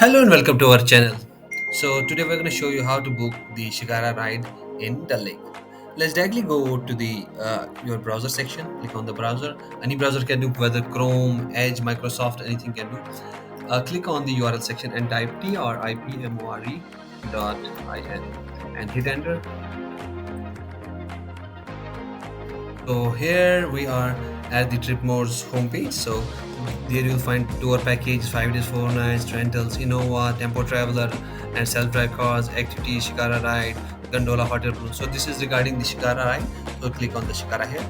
Hello and welcome to our channel. So today we're going to show you how to book the Shikara ride in Dal Lake. Let's directly go to the your browser section. Click on the browser. Any browser can do, whether Chrome, Edge, Microsoft, anything can do. Click on the URL section and type tripmore.in and hit enter. So here we are at the Tripmore's homepage. So there you'll find tour package, 5 days, 4 nights, rentals, Innova, Tempo Traveler, and self-drive cars, activities, Shikara ride, gondola, hotel room. So this is regarding the Shikara ride. So click on the Shikara here.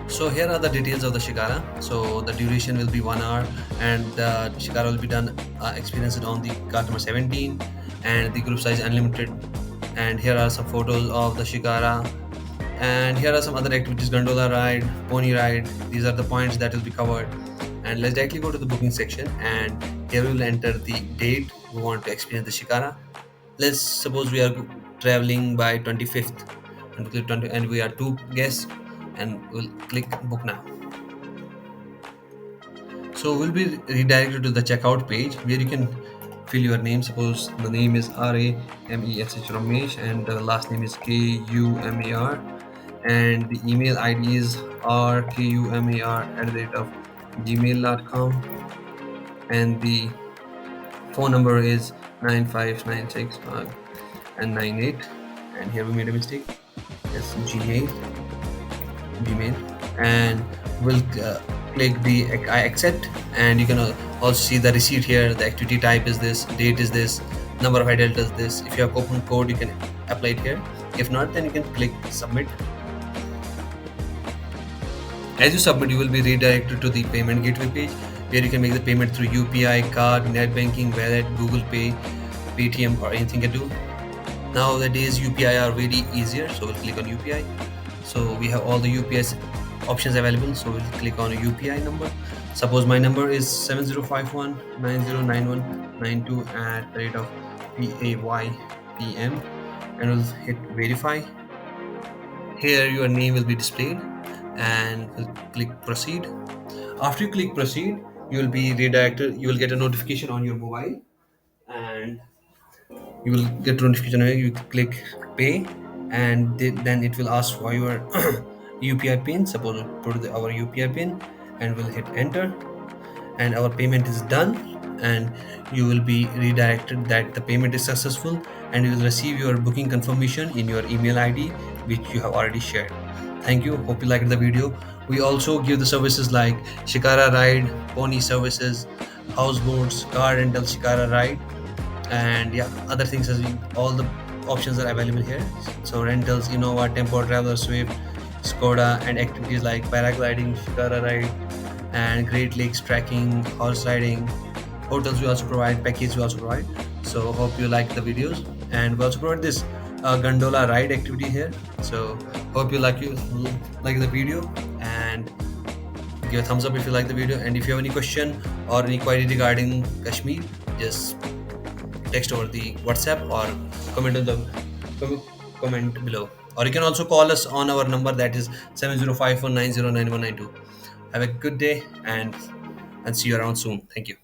So here are the details of the Shikara. So the duration will be 1 hour, and the Shikara will be done experienced on the car number 17, and the group size unlimited. And here are some photos of the Shikara, and here are some other activities: gondola ride, pony ride. These are the points that will be covered. And let's directly go to the booking section, and here we will enter the date we want to experience the Shikara. Let's suppose we are traveling by 25th, and we click 20, and we are two guests, and we'll click book now. So we'll be redirected to the checkout page where you can fill your name. Suppose the name is Ramesh Ramesh, and the last name is Kumar, and the email ID is rkumar@gmail.com, and the phone number is 9596 and 98. And here we made a mistake. It's Gmail, and we'll click the I accept, and you can also see the receipt here. The activity type is this, date is this, number of adult is this. If you have coupon code, you can apply it here. If not, then you can click submit. As you submit, you will be redirected to the payment gateway page where you can make the payment through UPI, card, net banking, wallet, Google Pay, Paytm, or anything you do. Nowadays, UPI are very easier, so we'll click on UPI. So we have all the UPI options available. So we'll click on a UPI number. Suppose my number is 7051909192 at the rate of PAYPM, and we'll hit verify. Here your name will be displayed, and we'll click proceed. After you click proceed, you will be redirected. You will get a notification on your mobile, and you will get a notification where you click pay, and then it will ask for your UPI pin. Suppose we put our UPI pin, and we'll hit enter, and our payment is done, and you will be redirected that the payment is successful, and you will receive your booking confirmation in your email ID which you have already shared. Thank you, hope you liked the video. We also give the services like Shikara ride, pony services, houseboats, car rental, Shikara ride, and yeah, other things as well. All the options are available here. So rentals, Innova, Tempo Traveler, Swift, Skoda, and activities like paragliding, Shikara ride, and Great Lakes trekking, horse riding. Hotels we also provide, package we also provide. So hope you like the videos, and we also provide this gondola ride activity here. So hope you like the video, and give a thumbs up if you like the video. And if you have any question or any query regarding Kashmir, just text over the WhatsApp or comment on the com- comment below. Or you can also call us on our number, that is 7054909192. Have a good day, and see you around soon. Thank you.